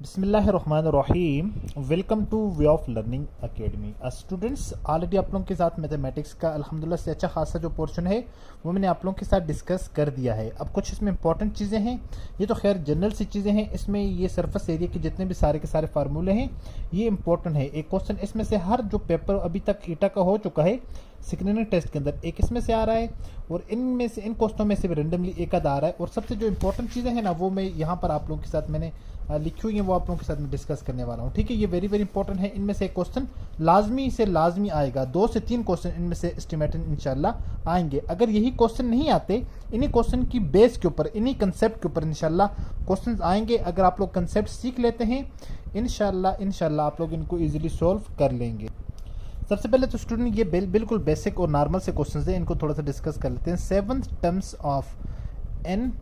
बिस्मिल्लाहिर्रहमानिर्रहीम। Welcome two way of learning academy. Students, already आप लोगों के साथ मैथमेटिक्स का अल्हम्दुलिल्लाह से अच्छा खासा जो पोर्शन है वो मैंने आप लोगों के साथ डिस्कस कर दिया है। अब कुछ इसमें इंपॉर्टेंट चीज़ें हैं, ये तो खैर जनरल सी चीज़ें हैं। इसमें ये सरफेस एरिया के जितने भी सारे के सारे फार्मूले हैं ये इंपॉर्टेंट है। एक क्वेश्चन इसमें से हर जो पेपर अभी तक ईटा का हो चुका है स्क्रीनिंग टेस्ट के अंदर, एक इसमें से आ रहा है और इनमें से इन क्वेश्चनों में से भी रेंडमली एक आध आ रहा है। और सबसे जो इंपॉर्टेंट चीज़ें हैं ना वो मैं यहाँ पर आप लोगों के साथ मैंने लिखी हुई है, वो आप लोगों के साथ मैं डिस्कस करने वाला हूँ। ठीक है, ये वेरी वेरी इंपॉर्टेंट है। इनमें से एक क्वेश्चन लाजमी से लाजमी आएगा, 2 से 3 क्वेश्चन इनमें से एस्टिमेटेड इंशाल्लाह आएंगे। अगर यही क्वेश्चन नहीं आते, इन्हीं क्वेश्चन की बेस के ऊपर, इन्हीं कंसेप्ट के ऊपर इंशाल्लाह क्वेश्चन आएंगे। अगर आप लोग कंसेप्ट सीख लेते हैं इंशाल्लाह आप लोग इनको ईजिली सॉल्व कर लेंगे। सबसे पहले तो स्टूडेंट ये बिल्कुल बेसिक और नॉर्मल से क्वेश्चंस हैं, इनको थोड़ा सा डिस्कस कर लेते हैं। 7 terms of N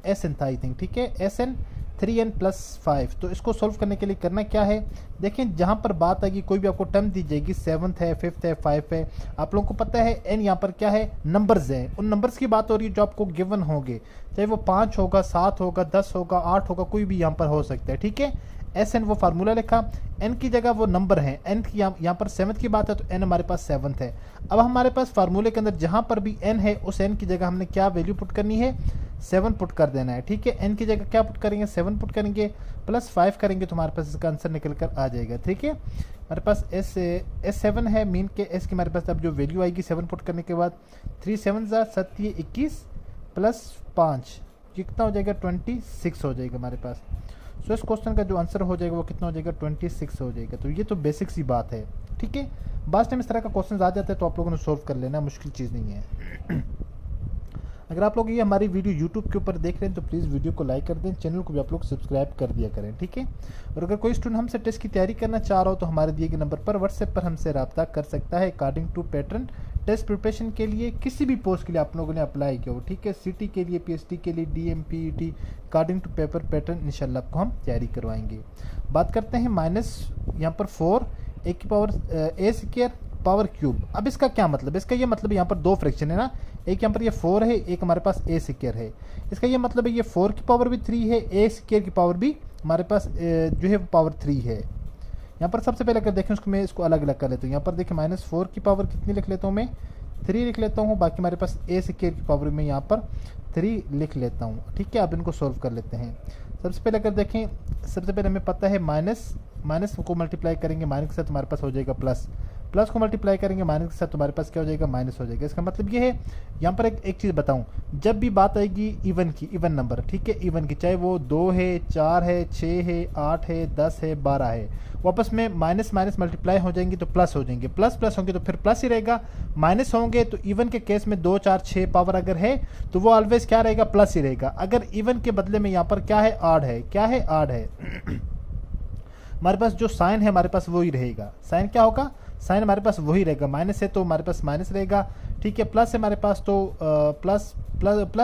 S N था आई थिंक, ठीक है, एस एन 3n + 5। तो इसको सोल्व करने के लिए करना क्या है, देखें जहाँ पर बात आएगी कोई भी आपको टर्म दी जाएगी, 7th है, 5th है, 5 है, आप लोगों को पता है n यहाँ पर क्या है, नंबर्स हैं। उन नंबर्स की बात हो रही है जो आपको गिवन होंगे, चाहे वो 5 होगा, 7 होगा, 10 होगा, 8 होगा, कोई भी यहाँ पर हो सकता है। ठीक है, एस एन वो फार्मूला लिखा, एन की जगह वो नंबर है, एन की यहाँ पर 7th की बात है तो एन हमारे पास 7th है। अब हमारे पास फार्मूले के अंदर जहाँ पर भी एन है उस एन की जगह हमने क्या वैल्यू पुट करनी है, 7 पुट कर देना है। ठीक है, एन की जगह क्या पुट करेंगे, 7 पुट करेंगे, +5 करेंगे तो हमारे पास इसका आंसर निकल कर आ जाएगा। ठीक है, हमारे पास एस 7 है, मीन के एस की हमारे पास अब जो वैल्यू आएगी 7 पुट करने के बाद 3 7 21 +5 कितना हो जाएगा, 26 हो जाएगा हमारे पास। सो इस क्वेश्चन का जो आंसर हो जाएगा वो कितना हो जाएगा, 26 हो जाएगा। तो ये तो बेसिक सी बात है। ठीक है, बात टाइम इस तरह का क्वेश्चन आ जाता है तो आप लोगों ने सोल्व कर लेना, मुश्किल चीज़ नहीं है। अगर आप लोग ये हमारी वीडियो यूट्यूब के ऊपर देख रहे हैं तो प्लीज़ वीडियो को लाइक कर दें, चैनल को भी आप लोग सब्सक्राइब कर दिया करें। ठीक है, और अगर कोई स्टूडेंट हमसे टेस्ट की तैयारी करना चाह रहा हो तो हमारे दिए गए नंबर पर व्हाट्सएप पर हमसे रब्ता कर सकता है। According to pattern test preparation के लिए किसी भी पोस्ट के लिए आप लोगों ने अप्लाई किया हो, ठीक है, सिटी के लिए, पीएचडी के लिए, डीएमपीईटी, अकॉर्डिंग टू पेपर पैटर्न इंशाल्लाह आपको हम तैयारी करवाएंगे। बात करते हैं माइनस यहाँ पर 4 ए की पावर a² पावर क्यूब। अब इसका क्या मतलब, इसका ये मतलब यहाँ पर 2 फ्रैक्शन है ना, एक यहाँ पर ये 4 है, एक हमारे पास a² है। इसका ये मतलब है ये 4 की पावर भी 3 है, a² की पावर भी हमारे पास जो है पावर 3 है। यहाँ पर सबसे पहले अगर देखें उसको, मैं इसको अलग अलग कर लेता हूँ। यहाँ पर देखिए -4 की पावर कितनी लिख लेता हूँ मैं, 3 लिख लेता हूँ, बाकी हमारे पास a² की पावर में यहाँ पर 3 लिख लेता हूँ। ठीक है, अब इनको सोल्व कर लेते हैं। सबसे पहले अगर देखें, सबसे पहले हमें पता है माइनस को मल्टीप्लाई करेंगे माइनस के साथ हमारे पास हो जाएगा प्लस को मल्टीप्लाई करेंगे माइनस के साथ तुम्हारे पास क्या हो जाएगा, माइनस हो जाएगा। इसका मतलब ये है, यहाँ पर एक चीज़ बताऊँ, जब भी बात आएगी इवन की, इवन नंबर, ठीक है, इवन की, चाहे वो 2 है, 4 है, 6 है, 8 है, 10 है, 12 है, वापस में माइनस मल्टीप्लाई हो जाएंगे तो प्लस हो जाएंगे, प्लस होंगे तो फिर प्लस ही रहेगा, माइनस होंगे तो इवन के केस में 2 4 6 पावर अगर है तो वो ऑलवेज क्या रहेगा, प्लस ही रहेगा। अगर इवन के बदले में यहाँ पर क्या है, आड है, क्या है, आड है, हमारे पास जो साइन है हमारे पास वही रहेगा। साइन क्या होगा, साइन हमारे पास वही रहेगा, माइनस है तो हमारे पास माइनस रहेगा। ठीक है, प्लस है हमारे पास तो प्लस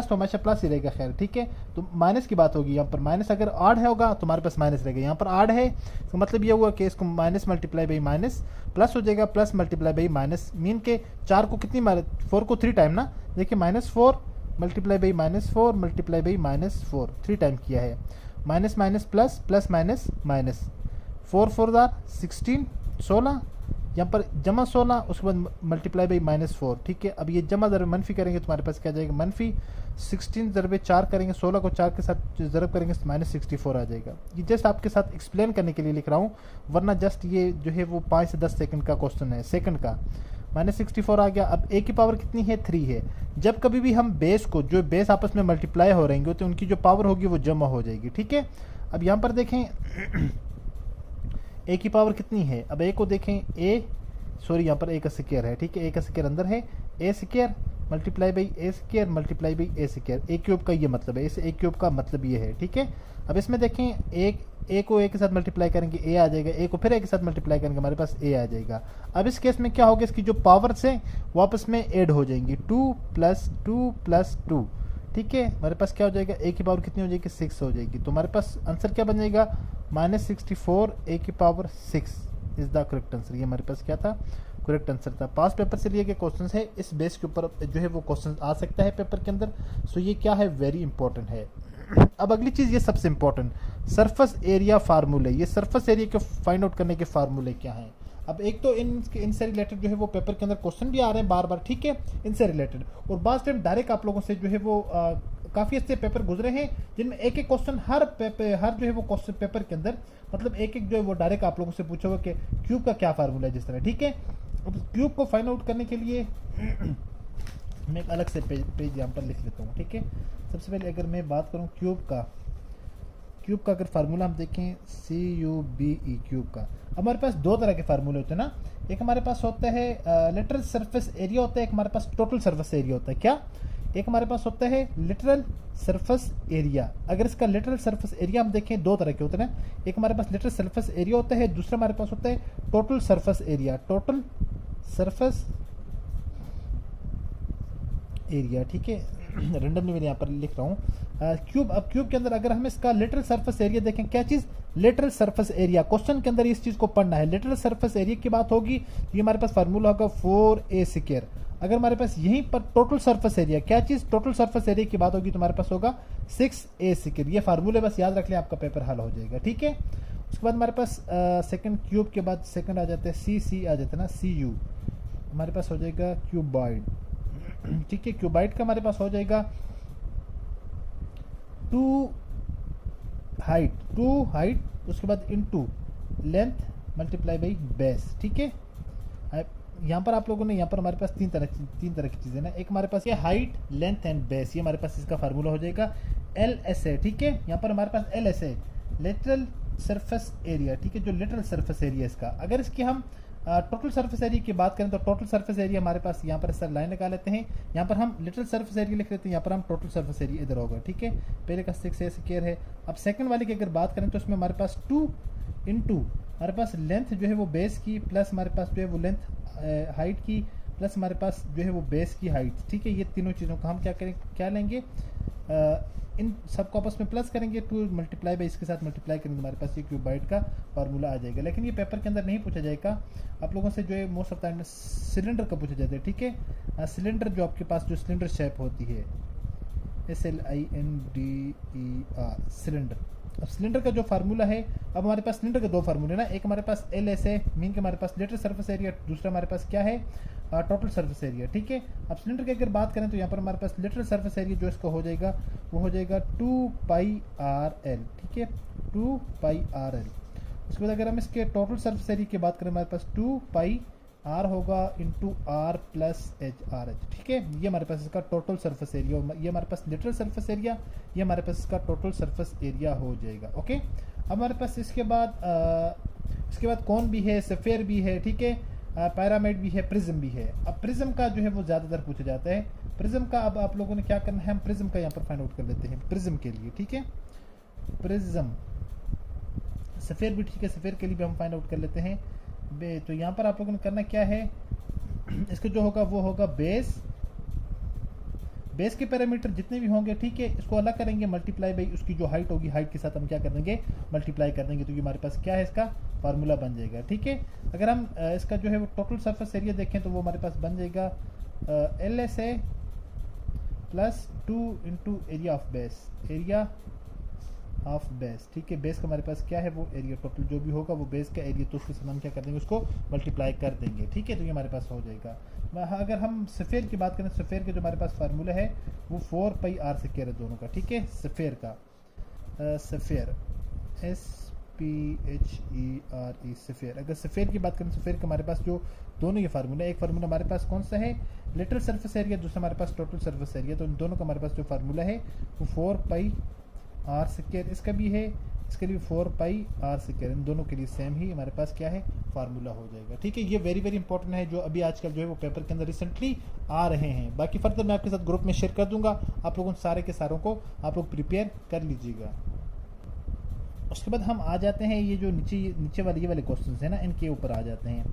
तो हमेशा प्लस ही रहेगा। खैर ठीक है, तो माइनस की बात होगी, यहाँ पर माइनस अगर आड है होगा तो हमारे पास माइनस रहेगा, यहाँ पर आड है तो मतलब ये हुआ कि इसको minus multiply by minus plus हो जाएगा, plus multiply by minus, mean के 4 को कितनी 4 को 3 टाइम ना, देखिए -4 multiply by -4 multiply by -4 3 time किया है, minus minus plus, plus minus minus, 4 4 16 16, यहाँ पर जमा 16, उसके बाद मल्टीप्लाई बाई -4। ठीक है, अब ये जमा ज़रब मनफी करेंगे तो हमारे पास क्या जाएगा, -16 ज़रब 4 करेंगे, 16 को 4 के साथ ज़रब करेंगे तो -64 आ जाएगा। ये जस्ट आपके साथ एक्सप्लेन करने के लिए लिख रहा हूँ, वरना जस्ट ये जो है वो 5 से 10 सेकंड का क्वेश्चन है, सेकंड का। -64 आ गया। अब a की पावर कितनी है, 3 है। जब कभी भी हम बेस को, जो बेस आपस में मल्टीप्लाई हो रहेंगे तो उनकी जो पावर होगी वो जमा हो जाएगी। ठीक है, अब यहाँ पर देखें a की पावर कितनी है, अब a को देखें, यहाँ पर a का स्क्वायर है। ठीक है, a का स्क्वायर अंदर है, a² multiply by a² multiply by a², a³ का ये मतलब है, इस a³ का मतलब ये है। ठीक है, अब इसमें देखें, a को a के साथ मल्टीप्लाई करेंगे a आ जाएगा, a को फिर a के साथ मल्टीप्लाई करेंगे हमारे पास a आ जाएगा। अब इस केस में क्या होगा, इसकी जो पावर्स हैं वापस में ऐड हो जाएंगी, 2 + 2 + 2। ठीक है, हमारे पास क्या हो जाएगा, a की पावर कितनी हो जाएगी, 6 हो जाएगी। तो हमारे पास आंसर क्या बन जाएगा, -64 a की power 6 is the correct answer. ये हमारे पास क्या था, करेक्ट आंसर था। पास पेपर से लिए गए क्वेश्चन है, इस बेस के ऊपर जो है वो क्वेश्चन आ सकता है पेपर के अंदर। सो ये क्या है, वेरी इंपॉर्टेंट है। अब अगली चीज़, ये सबसे इंपॉर्टेंट, सरफेस एरिया फार्मूले। ये सरफेस एरिया के फाइंड आउट करने के फार्मूले क्या हैं? अब एक तो इनसे रिलेटेड जो है वो पेपर के अंदर क्वेश्चन भी आ रहे हैं बार बार, ठीक है, इनसे रिलेटेड, और बात टाइम डायरेक्ट आप लोगों से जो है वो काफ़ी अच्छे पेपर गुजरे हैं जिनमें एक एक क्वेश्चन हर जो है वो क्वेश्चन पेपर के अंदर, मतलब एक एक जो है वो डायरेक्ट आप लोगों से पूछा हुआ कि क्यूब का क्या फार्मूला है, जिस तरह, ठीक है। अब क्यूब को फाइंड आउट करने के लिए मैं एक अलग से पेज यहाँ पर लिख लेता हूँ, ठीक है। सबसे पहले अगर मैं बात करूँ क्यूब का अगर फार्मूला हम देखें, CUBE क्यूब का, अब हमारे पास दो तरह के फार्मूले होते हैं ना। एक हमारे पास होता है लिटरल सरफेस एरिया होता है, एक हमारे पास टोटल सरफेस एरिया होता है। क्या? एक हमारे पास होता है लिटरल सरफेस एरिया। अगर इसका लिटरल सरफेस एरिया हम देखें, दो तरह के होते हैं, एक हमारे पास लिटरल सरफेस एरिया होता है, दूसरा हमारे पास होता है total surface area. Total surface area, ठीक है, रेंडमली मैंने यहाँ पर लिख रहा हूँ क्यूब। अब क्यूब के अंदर अगर हम इसका लिटरल सरफेस एरिया देखें, क्या चीज़? Literal surface area. क्वेश्चन के अंदर इस चीज़ को पढ़ना है, लिटरल सरफेस एरिया की बात होगी, ये हमारे पास फार्मूला होगा 4a²। अगर हमारे पास यहीं पर टोटल सरफेस एरिया, क्या चीज़? टोटल सरफेस एरिया की बात होगी तो हमारे पास होगा 6a²। ये फार्मूले बस याद रख लें, आपका पेपर हल हो जाएगा, ठीक है। उसके बाद हमारे पास सेकंड, क्यूब के बाद सेकंड आ जाते हैं CC आ जाता है ना, CU, हमारे पास हो जाएगा क्यूबॉइड, ठीक है। क्यूबाइड का हमारे पास हो जाएगा 2 हाइट, उसके बाद into length multiply by base, ठीक है। यहाँ पर आप लोगों ने, यहाँ पर हमारे पास तीन तरह की चीज़ें ना, एक हमारे पास ये हाइट, लेंथ एंड बेस, ये हमारे पास इसका फार्मूला हो जाएगा LSA, ठीक है। यहाँ पर हमारे पास LSA लिटरल सरफेस एरिया, ठीक है, जो लिटरल सरफेस एरिया इसका। अगर इसकी हम टोटल सरफेस एरिया की बात करें तो टोटल सरफेस एरिया हमारे पास यहाँ पर सर लाइन लगा लेते हैं, यहाँ पर हम लिटरल सरफेस एरिया लिख लेते हैं, यहाँ पर हम टोटल सरफेस एरिया इधर होगा, ठीक है। पहले का 6a² है। अब सेकंड वाले की अगर बात करें तो उसमें हमारे पास 2 इंटू हमारे पास लेंथ जो है वो बेस की, प्लस हमारे पास जो है वो लेंथ हाइट की, प्लस हमारे पास जो है वो बेस की हाइट, ठीक है। ये तीनों चीज़ों का हम क्या लेंगे, इन सबको आपस में प्लस करेंगे, 2 मल्टीप्लाई बाई इसके साथ मल्टीप्लाई करेंगे, हमारे पास ये क्यूबाइड का फार्मूला आ जाएगा। लेकिन ये पेपर के अंदर नहीं पूछा जाएगा, आप लोगों से जो है मोस्ट ऑफ टाइम सिलेंडर का पूछा जाता है, ठीक है। सिलेंडर जो आपके पास जो सिलेंडर शेप होती है, SLINDER, सिलेंडर। अब सिलेंडर का जो फार्मूला है, अब हमारे पास सिलेंडर के दो फार्मूले ना, एक हमारे पास LSA मीन के हमारे पास लिटरल सरफेस एरिया, दूसरा हमारे पास क्या है, टोटल सरफेस एरिया, ठीक है। अब सिलेंडर की अगर बात करें तो यहाँ पर हमारे पास लिटरल सरफेस एरिया जो इसका हो जाएगा वो हो जाएगा 2πRL, ठीक है, 2πRL। उसके बाद अगर हम इसके टोटल सरफेस एरिया की बात करें, हमारे पास 2πR होगा इंटू R प्लस HR, ठीक है। ये हमारे पास इसका टोटल सरफेस एरिया, ये हमारे पास लिटरल सरफेस एरिया, ये हमारे पास इसका टोटल सरफेस एरिया हो जाएगा, ओके। अब हमारे पास इसके बाद कौन भी है, सफ़ेयर भी है, ठीक है, पैरामिड भी है, प्रिज्म भी है। अब प्रिज्म का जो है वो ज़्यादातर पूछा जाता है। प्रिज्म का अब आप लोगों ने क्या करना है, हम प्रिज्म का यहाँ पर फाइंड आउट कर लेते हैं प्रिज्म के लिए, ठीक है। प्रिज्म, सफ़ेयर भी ठीक है, सफ़ेयर के लिए भी हम फाइंड आउट कर लेते हैं। तो यहाँ पर आप लोगों ने करना क्या है, इसका जो होगा वो होगा बेस के पैरामीटर जितने भी होंगे, ठीक है, इसको अलग करेंगे, मल्टीप्लाई बाई उसकी जो हाइट होगी, हाइट के साथ हम क्या कर देंगे, मल्टीप्लाई कर देंगे, तो ये हमारे पास क्या है, इसका फार्मूला बन जाएगा, ठीक है। अगर हम इसका जो है वो टोटल सरफेस एरिया देखें तो वो हमारे पास बन जाएगा LSA plus 2 into area of base, ठीक है। बेस का हमारे पास क्या है, वो एरिया, टोटल जो भी होगा वो बेस का एरिया, तो उसके साथ हम क्या कर देंगे, उसको मल्टीप्लाई कर देंगे, ठीक है। तो ये हमारे पास हो जाएगा। अगर हम सफ़ेयर की बात करें, सफ़ेयर के जो हमारे पास फार्मूला है वो 4πR² है दोनों का, ठीक है। सफ़ेयर का सफ़ेयर SPHERE सफ़ेयर। अगर सफ़ेयर की बात करें, सफ़ेयर का हमारे पास जो दोनों ये फार्मूला, एक फार्मूला हमारे पास कौन सा है, लिटरल सरफेस एरिया, दूसरा हमारे पास टोटल सरफेस एरिया, तो इन दोनों का हमारे पास जो फार्मूला है वो 4πR², इसका भी है, इसके लिए 4πR², इन दोनों के लिए सेम ही हमारे पास क्या है, फार्मूला हो जाएगा, ठीक है। ये वेरी वेरी इंपॉर्टेंट है, जो अभी आजकल जो है वो पेपर के अंदर रिसेंटली आ रहे हैं। बाकी फर्दर मैं आपके साथ ग्रुप में शेयर कर दूंगा, आप लोगों सारे के सारों को आप लोग प्रिपेयर कर लीजिएगा। उसके बाद हम आ जाते हैं, ये जो नीचे वाले ये वाले क्वेश्चन है ना, इनके ऊपर आ जाते हैं।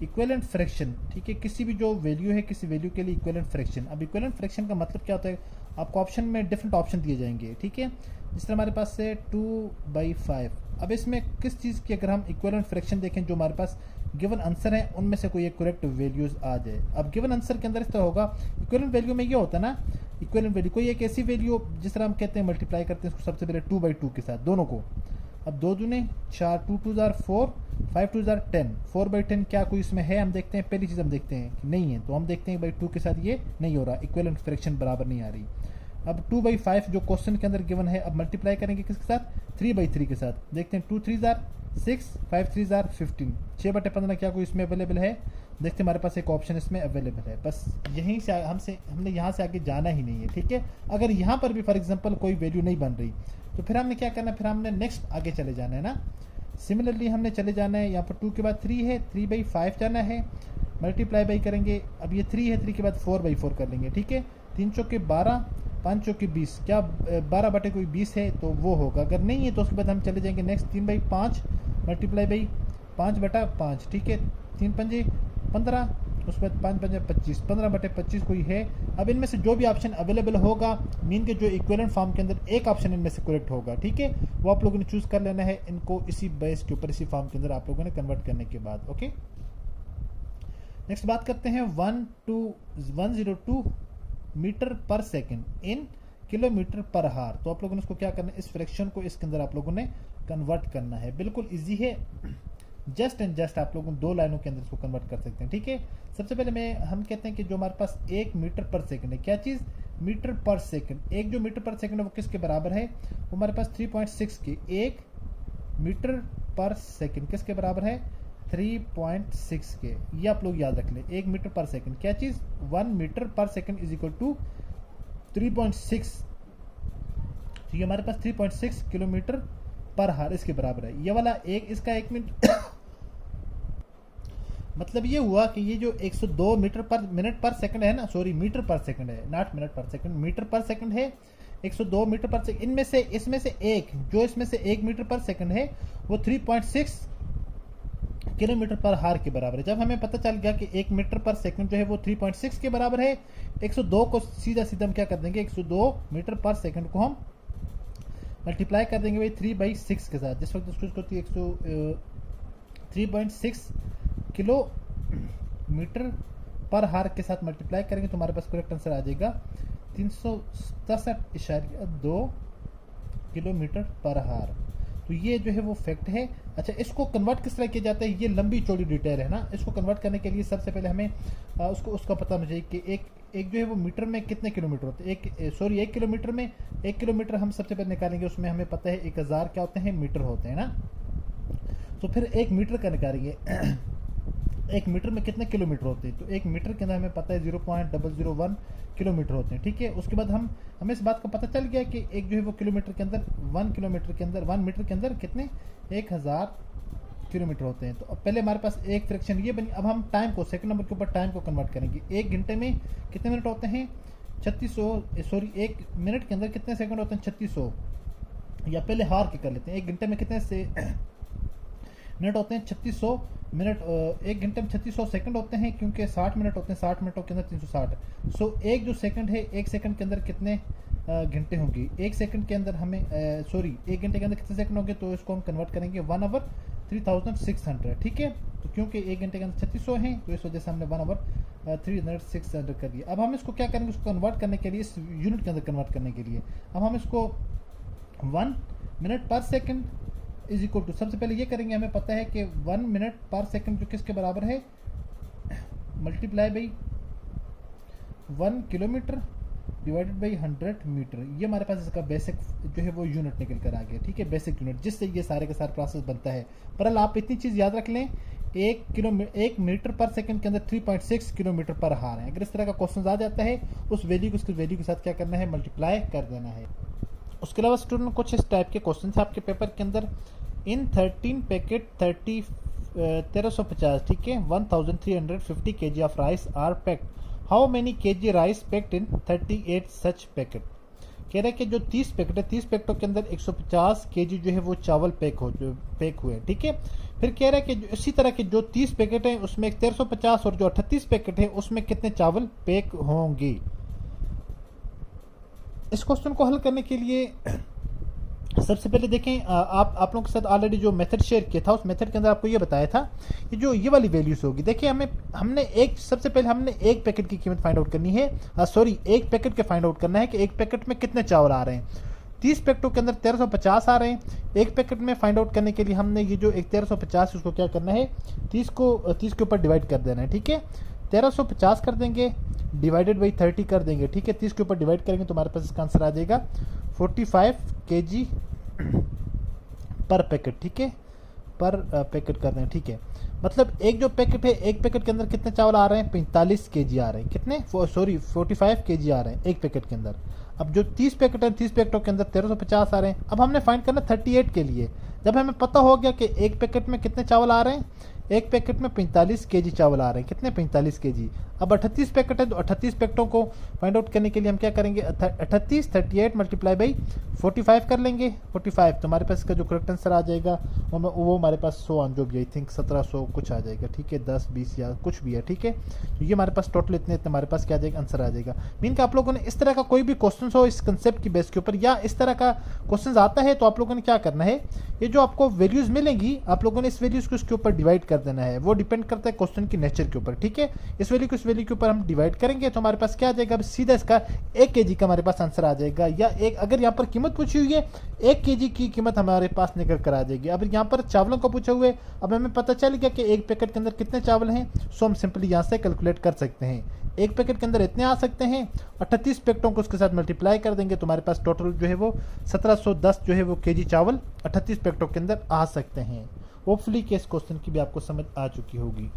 इक्विवेलेंट फ्रैक्शन, ठीक है, किसी भी जो वैल्यू है, किसी वैल्यू के लिए इक्विवेलेंट फ्रैक्शन। अब इक्विवेलेंट फ्रैक्शन का मतलब क्या होता है, आपको ऑप्शन में डिफरेंट ऑप्शन दिए जाएंगे, ठीक है। जिस तरह हमारे पास है 2/5। अब इसमें किस चीज़ की अगर हम इक्विवेलेंट फ्रैक्शन देखें, जो हमारे पास गिवन आंसर है उनमें से कोई एक करेक्ट वैल्यूज आ जाए। अब गिवन आंसर के अंदर इस तरह होगा, इक्विवेलेंट वैल्यू में ये होता है ना, इक्विवेलेंट वैल्यू कोई एक ऐसी वैल्यू जिस तरह हम कहते हैं मल्टीप्लाई करते हैं इसको सबसे पहले 2/2 के साथ दोनों को। अब 2 दूने 4, 2 2 जार 4, 5 2 जार 10, 4/10 क्या कोई इसमें है? हम देखते हैं, पहली चीज़ हम देखते हैं कि नहीं है, तो हम देखते हैं भाई 2 के साथ ये नहीं हो रहा, इक्विवेलेंट फ्रैक्शन बराबर नहीं आ रही। अब 2/5 जो क्वेश्चन के अंदर गिवन है, अब मल्टीप्लाई करेंगे किसके साथ? 3/3 के साथ। देखते हैं 2 3 जार 6, 5 3 जार 15, 6/15 क्या कोई इसमें अवेलेबल है? देखते हैं हमारे पास एक ऑप्शन इसमें अवेलेबल है। बस यहीं से हमने यहाँ से आगे जाना ही नहीं है, ठीक है। अगर यहाँ पर भी फॉर एग्जांपल कोई वैल्यू नहीं बन रही तो फिर हमने क्या करना है, फिर हमने नेक्स्ट आगे चले जाना है ना। सिमिलरली हमने चले जाना है, यहाँ पर 2 के बाद 3 है, 3/5 जाना है, मल्टीप्लाई बाई करेंगे। अब ये 3 है, 3 के बाद 4/4 कर लेंगे, ठीक है। 3 चौके 12, 5 चौके 20, क्या 12/20 है? तो वो होगा। अगर नहीं है तो उसके बाद हम चले जाएंगे नेक्स्ट 3/5 मल्टीप्लाई बाई 5/5, ठीक है। 3 पंजे 15, उसके बाद 5 पंजे 25, 15/25 कोई है। अब इनमें से जो भी ऑप्शन अवेलेबल होगा मीन के जो इक्विवेलेंट फॉर्म के अंदर एक ऑप्शन इनमें से करेक्ट होगा, ठीक है, वो आप लोगों ने चूज कर लेना है इनको इसी बेस के ऊपर, इसी फॉर्म के अंदर आप लोगों ने कन्वर्ट करने के बाद। ओके, नेक्स्ट बात करते हैं 102 मीटर पर सेकेंड इन किलोमीटर पर हार। तो आप लोगों ने इसको क्या करना है, इस फ्रैक्शन को इसके अंदर आप लोगों ने कन्वर्ट करना है। बिल्कुल इजी है, जस्ट एंड जस्ट आप लोग 2 लाइनों के अंदर इसको कन्वर्ट कर सकते हैं, ठीक है। सबसे पहले हम कहते हैं कि जो हमारे पास 1 मीटर पर सेकंड है, क्या चीज़? मीटर पर सेकंड। एक जो मीटर पर सेकंड है वो किसके बराबर है? वो हमारे पास 3.6 के। 1 मीटर पर सेकंड किसके बराबर है? 3.6 के। ये आप लोग याद रख लें, 1 मीटर पर सेकंड क्या चीज़? 1 मीटर पर सेकंड इज इक्वल टू 3.6। तो ये हमारे पास 3.6 किलोमीटर पर हार इसके बराबर है। ये वाला इसका 1 मिनट मतलब ये हुआ कि ये जो 102 मीटर पर मिनट पर सेकंड है ना, सॉरी मीटर पर सेकंड है, नॉट मिनट पर सेकंड, मीटर पर सेकंड है। 102 मीटर पर सेकंड, इसमें से इसमें से 1 मीटर पर सेकंड है वो 3.6 किलोमीटर पर हार के बराबर है। जब हमें पता चल गया कि 1 मीटर पर सेकंड जो है वो 3.6 के बराबर है, 102 को सीधा सीधा हम क्या कर देंगे, 102 मीटर पर सेकंड को हम मल्टीप्लाई कर देंगे भाई 3/6 के साथ। जिस वक्त उसको 3.6 किलोमीटर पर हार के साथ मल्टीप्लाई करेंगे तो हमारे पास करेक्ट आंसर आ जाएगा 367.2 किलोमीटर पर हार। तो ये जो है वो फैक्ट है। अच्छा, इसको कन्वर्ट किस तरह किया जाता है, ये लंबी चौड़ी डिटेल है ना। इसको कन्वर्ट करने के लिए सबसे पहले हमें उसका पता होना चाहिए कि एक जो है वो मीटर में कितने किलोमीटर होते हैं। 1 किलोमीटर में 1 किलोमीटर हम सबसे पहले निकालेंगे, उसमें हमें पता है 1000 क्या होते हैं, मीटर होते हैं ना। तो फिर 1 मीटर का निकालेंगे 1 मीटर में कितने किलोमीटर होते हैं, तो 1 मीटर के अंदर हमें पता है 0.001 किलोमीटर होते हैं, ठीक है। उसके बाद हमें इस बात का पता चल गया कि एक जो है वो किलोमीटर के अंदर 1 मीटर के अंदर कितने 1000 किलोमीटर होते हैं। तो अब पहले हमारे पास एक फ्रैक्शन ये बनी। अब हम टाइम को सेकंड नंबर के ऊपर टाइम को कन्वर्ट करेंगे। 1 घंटे में कितने मिनट होते हैं, 3600, सॉरी 1 मिनट के अंदर कितने सेकंड होते हैं, 3600। या पहले हार के कर लेते हैं, 1 घंटे में कितने से मिनट होते हैं, 3600 मिनट। 1 घंटे में 3600 सेकंड होते हैं क्योंकि 60 मिनट होते हैं, 60 मिनटों के अंदर 360। सो एक जो सेकंड है, 1 सेकंड के अंदर कितने घंटे होंगे, 1 सेकंड के अंदर हमें 1 घंटे के अंदर कितने सेकंड होंगे, तो इसको हम कन्वर्ट करेंगे 1 आवर 3600, ठीक है। तो क्योंकि 1 घंटे के अंदर 3600 है तो इस वजह से हमने 1 आवर 3600 कर दिया। अब हम इसको क्या करेंगे, उसको कन्वर्ट करने के लिए, इस यूनिट के अंदर कन्वर्ट करने के लिए अब हम इसको 1 मिनट पर सेकंड इज इक्वल टू, सबसे पहले ये करेंगे, हमें पता है कि 1 मिनट पर सेकंड जो किसके बराबर है, multiply by 1 kilometre divided by 100 metre. ये हमारे पास इसका बेसिक जो है वो यूनिट निकल कर आ गया, ठीक है, बेसिक यूनिट, जिससे ये सारे का सारा प्रोसेस बनता है। पर आप इतनी चीज़ याद रख लें, 1 मीटर पर सेकंड के अंदर 3.6 किलोमीटर पर हार है। अगर इस तरह का क्वेश्चन आ जाता है, उस वैल्यू को उसकी वैल्यू के साथ क्या करना है, मल्टीप्लाई कर देना है। उसके अलावा स्टूडेंट कुछ इस टाइप के क्वेश्चन है आपके पेपर के अंदर। इन 13 पैकेट 1350, ठीक है, 1350 kg of rice are packed, how many kg rice packed in 38 such packet. कह रहा है कि जो 30 पैकेट है, 30 पैकेटों के अंदर 150 kg जो है वो चावल पैक हुए, ठीक है। फिर कह रहा है कि इसी तरह के जो 30 पैकेट हैं उसमें 1350 और जो 38 पैकेट है उसमें कितने चावल पैक होंगे। इस क्वेश्चन को हल करने के लिए सबसे पहले देखें, आप लोगों के साथ ऑलरेडी जो मेथड शेयर किया था उस मेथड के अंदर आपको ये बताया था कि जो ये वाली वैल्यूज होगी, देखिए हमने सबसे पहले हमने एक पैकेट की कीमत फाइंड आउट करनी है, सॉरी एक पैकेट के फाइंड आउट करना है कि एक पैकेट में कितने चावल आ रहे हैं। 30 पैकेटों के अंदर 1350 आ रहे हैं। एक पैकेट में फाइंड आउट करने के लिए हमने ये जो एक 1350 है उसको क्या करना है, 30 के ऊपर डिवाइड कर देना है। ठीक है, 1350 कर देंगे डिवाइडेड बाई 30 कर देंगे। ठीक है, 30 के ऊपर डिवाइड करेंगे तो हमारे पास इसका आंसर आ जाएगा 45 kg पर पैकेट। ठीक है, पर पैकेट कर दें। ठीक है, मतलब एक जो पैकेट है, एक पैकेट के अंदर कितने चावल आ रहे हैं, 45 kg आ रहे हैं। कितने, सॉरी 45 kg आ रहे हैं एक पैकेट के अंदर। अब जो 30 पैकेट है, 30 पैकेटों के अंदर 1350 आ रहे हैं। अब हमने फाइंड करना 38 के लिए। जब हमें पता हो गया कि एक पैकेट में कितने चावल आ रहे हैं, एक पैकेट में 45 kg चावल आ रहे हैं। कितने, 45 kg। अब 38 पैकेट है तो 38 पैकेटों को फाइंड आउट करने के लिए हम क्या करेंगे, 38 मल्टीप्लाई बाई 45 कर लेंगे। 45 तो हमारे पास इसका जो करेक्ट आंसर आ जाएगा वो हमारे पास 100 जो भी आई थिंक 1700 कुछ आ जाएगा। ठीक है, 10 20 या कुछ भी है। ठीक है, तो ये हमारे पास टोटल इतने हमारे पास क्या आ जाएगा, आंसर आ जाएगा। मीन का आप लोगों ने इस तरह का कोई भी क्वेश्चन हो इस कंसेप्ट की बेस के ऊपर या इस तरह का क्वेश्चन आता है तो आप लोगों ने क्या करना है, ये जो आपको वैल्यूज मिलेंगी आप लोगों ने इस वैल्यूज को इसके ऊपर डिवाइड कर देना है। वो डिपेंड करता है क्वेश्चन की नेचर के ऊपर। ठीक है, इस वैल्यू को इस वैल्यू के ऊपर हम डिवाइड करेंगे तो हमारे पास क्या आ जाएगा, सीधा इसका 1 kg का हमारे पास आंसर आ जाएगा। या एक अगर यहाँ पर कीमत पूछी हुई है 1 kg की कीमत हमारे पास निकल कर आ जाएगी। अब यहाँ पर चावलों को पूछा हुआ है, अब हमें पता चल गया कि एक पैकेट के अंदर कितने चावल हैं, सो हम सिंपली यहाँ से कैलकुलेट कर सकते हैं। एक पैकेट के अंदर इतने आ सकते हैं, 38 पैकेटों को उसके साथ मल्टीप्लाई कर देंगे तो हमारे पास टोटल जो है वो 1710 जो है वो kg चावल 38 पैकेटों के अंदर आ सकते हैं। होपफुली कि इस क्वेश्चन की भी आपको समझ आ चुकी होगी।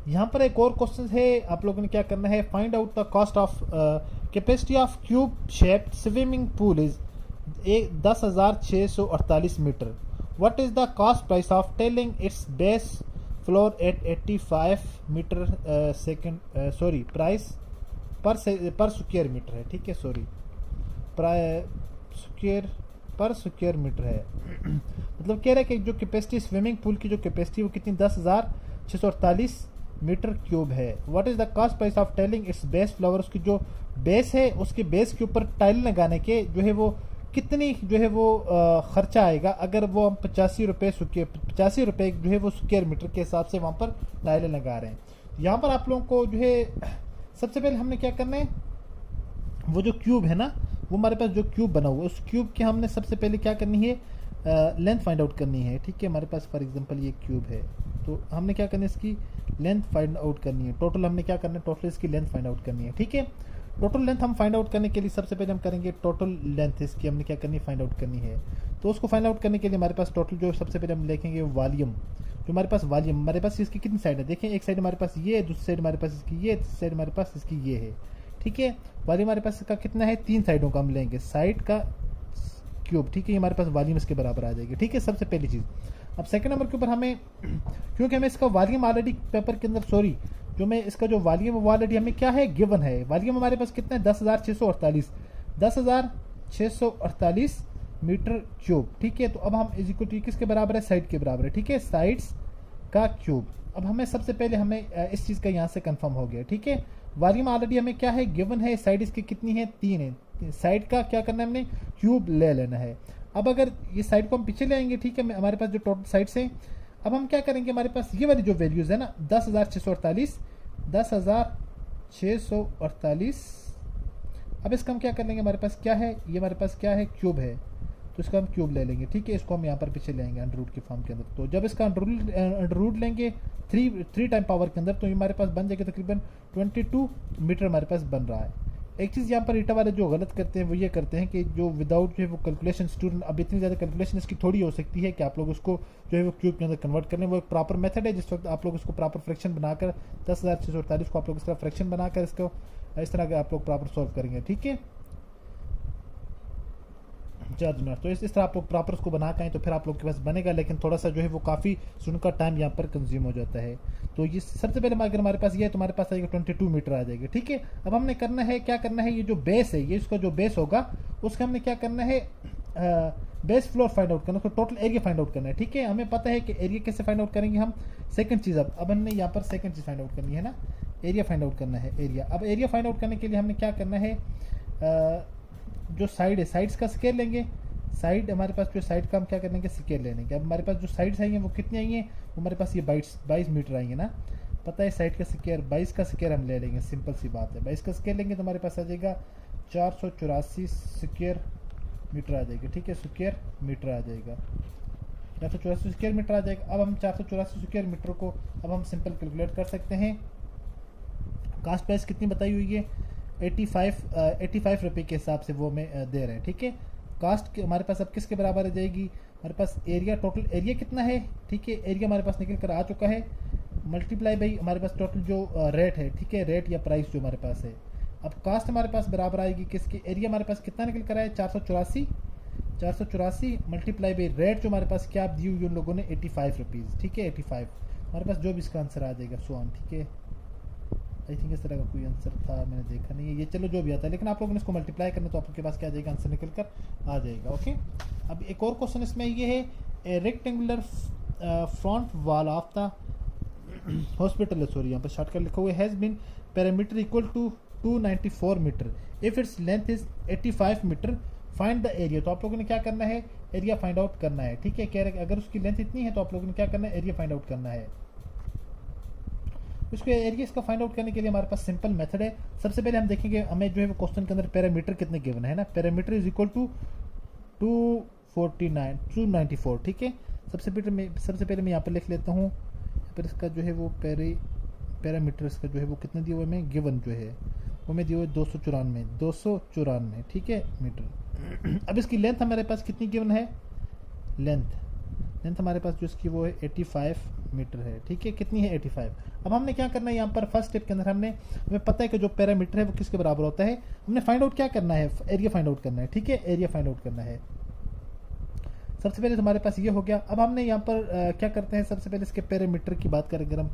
यहाँ पर एक और क्वेश्चन है, आप लोगों ने क्या करना है, find out the cost of capacity of cube shaped swimming pool is 10,648 metre. What is the cost price of telling its base floor at 85 metre second, sorry price per square metre है। ठीक है, sorry पर square metre है। मतलब कह रहा है कि जो कैपेसिटी स्विमिंग पूल की जो कैपेसिटी वो कितनी, 10,648 मीटर क्यूब है। What is the cost price of tiling it's base flower, उसकी जो बेस है उसके बेस के ऊपर टाइल लगाने के जो है वो कितनी जो है वो खर्चा आएगा अगर वो हम 85 रुपये जो है वो स्क्वायर मीटर के हिसाब से वहाँ पर टाइलें लगा रहे हैं। यहाँ पर आप लोगों को जो है सबसे पहले हमने क्या करना है, वो जो क्यूब है ना, वो हमारे पास जो क्यूब बना हुआ है उस क्यूब की हमने सबसे पहले क्या करनी है, लेंथ फाइंड आउट करनी है। ठीक है, हमारे पास फॉर एग्जांपल ये क्यूब है तो हमने क्या करना है, इसकी लेंथ फाइंड आउट करनी है। टोटल हमने क्या करना है, टोटल इसकी लेंथ फाइंड आउट करनी है। ठीक है, टोटल लेंथ हम फाइंड आउट करने के लिए सबसे पहले हम करेंगे टोटल लेंथ इसकी हमने क्या करनी है, फाइंड आउट करनी है। तो उसको फाइंड आउट करने के लिए हमारे पास टोटल जो सबसे पहले हम लिखेंगे वॉल्यूम, जो हमारे पास वॉल्यूम, हमारे पास इसकी कितनी साइड है, देखें एक साइड हमारे पास ये है, दूसरी साइड हमारे पास इसकी ये, तीसरी साइड हमारे पास इसकी ये है। ठीक है, वॉल्यूम हमारे पास इसका कितना है, 3 साइडों का हम लेंगे, साइड का क्यूब। ठीक है, ये हमारे पास वॉल्यूम इसके बराबर आ जाएगी। ठीक है, सबसे पहली चीज़। अब सेकंड नंबर के ऊपर हमें, क्योंकि हमें इसका वॉल्यूम ऑलरेडी पेपर के अंदर, सॉरी जो मैं इसका जो वॉल्यूम वो ऑलरेडी हमें क्या है, गिवन है। वॉल्यूम हमारे पास कितना है, 10,648 मीटर क्यूब। ठीक है, तो अब हम इज इक्वल टू किसके बराबर है, साइड के बराबर है। ठीक है, साइड्स का क्यूब। अब हमें सबसे पहले हमें इस चीज़ का यहाँ से कंफर्म हो गया। ठीक है, वॉल्यूम ऑलरेडी हमें क्या है, गिवन है। साइड इसकी कितनी है, 3 है। साइड का क्या करना है, हमने क्यूब ले लेना है। अब अगर ये साइड को हम पीछे ले आएंगे, ठीक है, हमारे पास जो टोटल साइड्स हैं, अब हम क्या करेंगे, हमारे पास ये वाली जो वैल्यूज़ है ना, 10,648, अब इसका हम क्या कर लेंगे, हमारे पास क्या है, ये हमारे पास क्या है, क्यूब है, तो इसका हम क्यूब ले लेंगे। ठीक है, इसको हम यहाँ पर पीछे ले आएंगे अंडर रूट के फॉर्म के अंदर। तो जब इसका अंडर रूट लेंगे 3 टाइम पावर के अंदर, तो ये हमारे पास बन जाएगा तकरीबन 22 मीटर हमारे पास बन रहा है। एक चीज़ यहाँ पर ईटा वाले जो गलत करते हैं वो ये करते हैं कि जो विदाउट जो है वो कैलकुलेशन, स्टूडेंट अब इतनी ज़्यादा कैलकुलेशन इसकी थोड़ी हो सकती है कि आप लोग उसको जो है वो क्यूब के अंदर कन्वर्ट करने, वो एक प्रॉपर मेथड है। जिस वक्त आप लोग उसको प्रॉपर फ्रैक्शन बनाकर 10,648 को आप लोग इस तरह फ्रैक्शन बनाकर इसको इस तरह के आप लोग प्रॉपर सॉल्व करेंगे। ठीक है, तो इस तरह आप लोग प्रॉपर उसको बना के आए तो फिर आप लोग के पास बनेगा, लेकिन थोड़ा सा जो है वो काफ़ी स्टूडेंट का टाइम यहाँ पर कंज्यूम हो जाता है। तो ये सबसे पहले अगर हमारे पास ये है तो हमारे पास आएगा 22 मीटर आ जाएगा। ठीक है, अब हमने करना है, क्या करना है, ये जो बेस है, ये इसका जो बेस होगा उसका हमने क्या करना है, बेस फ्लोर फाइंड आउट करना, उसको टोटल एरिया फाइंड आउट करना है। ठीक है, हमें पता है कि एरिया कैसे फाइंड आउट करेंगे हम, सेकंड चीज़ अब हमने यहाँ पर सेकंड चीज़ फाइंड आउट करनी है ना, एरिया फाइंड आउट करना है। एरिया, अब एरिया फाइंड आउट करने के लिए हमने क्या करना है, जो साइड है, साइड्स का स्केयर लेंगे। साइड हमारे पास जो साइड का हम क्या कर लेंगे, स्केयर ले लेंगे। अब हमारे पास जो साइड्स आई हैं वो कितनी आई हैं, वो हमारे पास ये 22 मीटर आएंगे ना, पता है। साइड का स्केयर 22 का स्केयर हम ले लेंगे, सिंपल सी बात है। 22 का स्केयर लेंगे तो हमारे पास आ जाएगा 484 स्क्वायर मीटर आ जाएगा, ठीक है, स्क्वायर मीटर आ जाएगा, 484 स्क्वायर मीटर आ जाएगा। अब हम 484 स्क्वायर मीटर को अब हम सिंपल कैलकुलेट कर सकते हैं। कास्ट प्राइस कितनी बताई हुई है, 85 रुपये के हिसाब से वो हमें दे रहे हैं, ठीक है। कास्ट हमारे पास अब किसके बराबर आ जाएगी, हमारे पास एरिया, टोटल एरिया कितना है, ठीक है, एरिया हमारे पास निकल कर आ चुका है, मल्टीप्लाई बाई हमारे पास टोटल जो रेट है, ठीक है, रेट या प्राइस जो हमारे पास है। अब कास्ट हमारे पास बराबर आएगी किसके, एरिया हमारे पास कितना निकल कर आया, 484 मल्टीप्लाई बाई रेट जो हमारे पास क्या दी हुई उन लोगों ने, 85 रुपीज़, ठीक है, 85 हमारे पास जो भी इसका आंसर आ जाएगा, सो ऑन, ठीक है। आई थिंक इस तरह का कोई आंसर था, मैंने देखा नहीं है ये, चलो जो भी आता है, लेकिन आप लोगों ने इसको मल्टीप्लाई करना तो आपके पास क्या आ जाएगा, आंसर निकल कर आ जाएगा, ओके। अब एक और क्वेश्चन इसमें ये है, a rectangular front wall of the hospital, sorry यहाँ पर शॉर्टकट लिखा हुआ है, has been parameter equal to 294 metre, if its length is 85 metre, find the area. तो आप लोगों ने क्या करना है, एरिया फाइंड आउट करना है, ठीक है। कह रहे अगर उसकी लेंथ इतनी है तो आप लोगों ने क्या करना है, एरिया फाइंड आउट करना है। उसके एरिया इसका फाइंड आउट करने के लिए हमारे पास सिंपल मेथड है। सबसे पहले हम देखेंगे हमें जो है वो क्वेश्चन के अंदर पैरामीटर कितने गिवन है ना, पैरामीटर इज इक्वल टू 294, ठीक है। सबसे पहले मैं यहाँ पर लिख लेता हूँ, यहाँ पर इसका जो है वो पैरामीटर इसका जो है वो कितने दिए हुए में गिवन जो है वो मैं दिए हुए 294, ठीक है, मीटर। अब इसकी लेंथ हमारे पास कितनी गिवन है, लेंथ हमारे पास जो इसकी वो है 85 मीटर है, ठीक है, कितनी है, 85। अब हमने क्या करना है यहाँ पर, फर्स्ट स्टेप के अंदर हमें पता है कि जो पैरामीटर है वो किसके बराबर होता है, हमने फाइंड आउट क्या करना है, एरिया फाइंड आउट करना है, ठीक है, एरिया फाइंड आउट करना है। सबसे पहले तो हमारे पास ये हो गया। अब हमने यहाँ पर क्या करते हैं, सबसे पहले इसके पैरामीटर की बात करें, अगर हम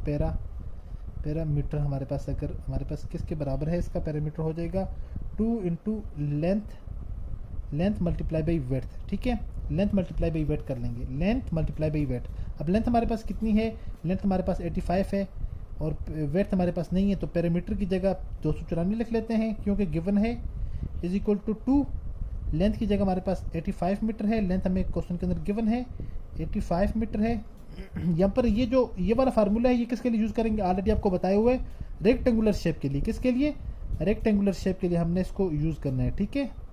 पैरामीटर हमारे पास अगर हमारे पास किसके बराबर है, इसका पैरामीटर हो जाएगा 2 into length multiply by width, ठीक है, लेंथ मल्टीप्लाई बाई वेट कर लेंगे, लेंथ मल्टीप्लाई बाई वेट। अब लेंथ हमारे पास कितनी है, लेंथ हमारे पास 85 है और वेट हमारे पास नहीं है, तो पैरामीटर की जगह 294 लिख लेते हैं क्योंकि गिवन है, इज इक्वल टू 2, लेंथ की जगह हमारे पास 85 मीटर है, लेंथ हमें क्वेश्चन के अंदर गिवन है 85 मीटर है। यहाँ पर ये वाला फार्मूला है, ये किसके लिए यूज़ करेंगे, ऑलरेडी आपको बताए हुए, रेक्टेंगुलर शेप के लिए। किसके लिए, रेक्टेंगुलर शेप के लिए हमने इसको यूज़ करना है, ठीक है।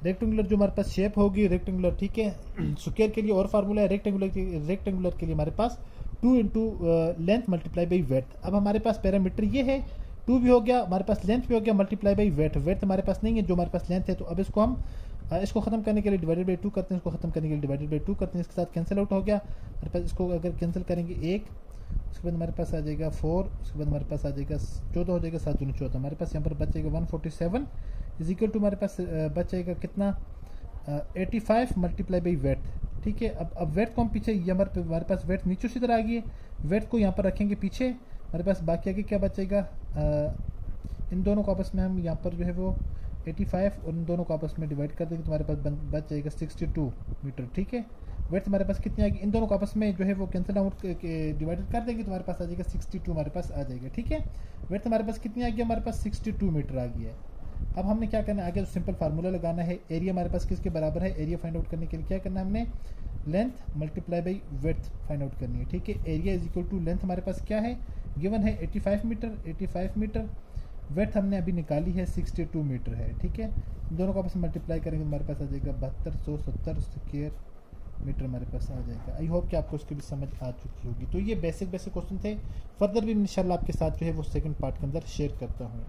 रेक्टेंगुलर जो हमारे पास शेप होगी रेक्टेंगुलर, ठीक है, स्क्वायर के लिए और फार्मूला है, रेक्टेंगुलर के लिए हमारे पास 2 into length multiply by wait. अब हमारे पास पैरामीटर ये है, 2 भी हो गया हमारे पास, लेंथ भी हो गया, मल्टीप्लाई बाई वेट हमारे पास नहीं है, जो हमारे पास लेंथ है। तो अब इसको हम इसको खत्म करने के लिए डिवाइडेड बाई 2 करते हैं, इसको खत्म करने के लिए डिवाइडेड बाई 2 करते हैं, इसके साथ कैंसिल आउट हो गया हमारे पास। इसको अगर कैंसिल करेंगे 1, उसके बाद हमारे पास आ जाएगा 4, उसके बाद हमारे पास आ जाएगा 14 हो जाएगा, 7 दूनी 14, हमारे पास यहाँ पर बचेगा 147 इज इक्वल टू हमारे पास बचेगा कितना, 85 मल्टीप्लाई बाई वेट, ठीक है। अब वेट को हम पीछे, ये हमारे पास वेट नीचे से इधर आ गई है, वेट को यहाँ पर रखेंगे पीछे, हमारे पास बाकी आगे क्या बचेगा, इन दोनों को आपस में हम यहाँ पर जो है वो 85 और इन दोनों को आपस में डिवाइड कर देंगे तो हमारे पास बच जाएगा 62 मीटर, ठीक है। वेट हमारे पास कितनी आएगी, इन दोनों को आपस में जो है वो कैंसिल आउट डिवाइडेड कर देंगे तो हमारे पास आ जाएगा 62 हमारे पास आ जाएगा, ठीक है। वेट हमारे पास कितनी आ गई, हमारे पास 62 मीटर आ गई है। अब हमने क्या करना है, आगे सिंपल फार्मूला लगाना है, एरिया हमारे पास किसके बराबर है, एरिया फाइंड आउट करने के लिए क्या करना है, हमने length multiply by width find out करनी है, ठीक है। Area is equal to length हमारे पास क्या है, गिवन है 85 मीटर, वेथ हमने अभी निकाली है 62 मीटर है, ठीक है। दोनों को आपस में मल्टीप्लाई करेंगे हमारे पास आ जाएगा 7270 स्क्वायर मीटर हमारे पास आ जाएगा। आई होप कि आपको उसकी भी समझ आ चुकी होगी। तो ये बेसिक क्वेश्चन थे, फर्दर भी इंशाल्लाह आपके साथ जो है वो सेकंड पार्ट के अंदर शेयर करता हूँ।